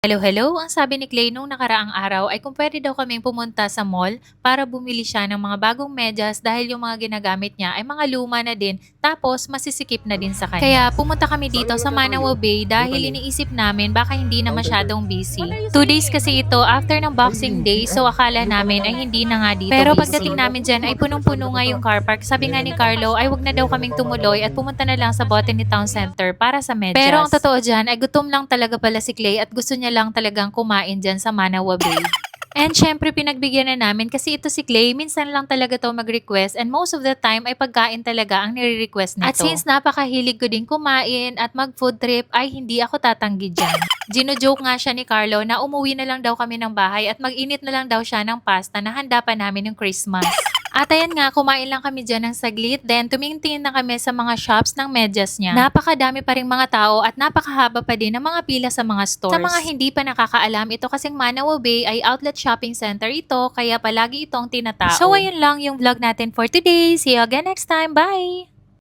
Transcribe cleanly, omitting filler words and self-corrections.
Hello, hello. Ang sabi ni Clay nung nakaraang araw ay kung pwede daw kaming pumunta sa mall para bumili siya ng mga bagong medyas dahil yung mga ginagamit niya ay mga luma na din tapos masisikip na din sa kanya. Kaya pumunta kami dito sa Manawa Bay dahil iniisip namin baka hindi na masyadong busy. 2 days kasi ito after ng Boxing Day so akala namin ay hindi na nga dito Pero busy. pagdating namin dyan ay punong-puno nga yung car park. Sabi nga ni Carlo ay wag na daw kaming tumuloy at pumunta na lang sa Botany Town Center para sa medyas. Pero ang totoo dyan ay gutom lang talaga pala si Clay at gusto niya lang talagang kumain dyan sa Manawa Bay. And syempre pinagbigyan na namin kasi ito si Clay, minsan lang talaga to mag-request and most of the time ay pagkain talaga ang nire-request nito. At since napakahilig ko din kumain at mag-food trip ay hindi ako tatanggi dyan. Gino-joke nga siya ni Carlo na umuwi na lang daw kami ng bahay at mag-init na lang daw siya ng pasta na handa pa namin yung Christmas. At ayan nga, kumain lang kami dyan ng saglit. Then, tumingin na kami sa mga shops ng medyas niya. Napakadami pa rin mga tao at napakahaba pa din ng mga pila sa mga stores. Sa mga hindi pa nakakaalam, ito kasing Manawa Bay ay outlet shopping center ito, kaya palagi itong tinatao. So, ayun lang yung vlog natin for today. See you again next time. Bye!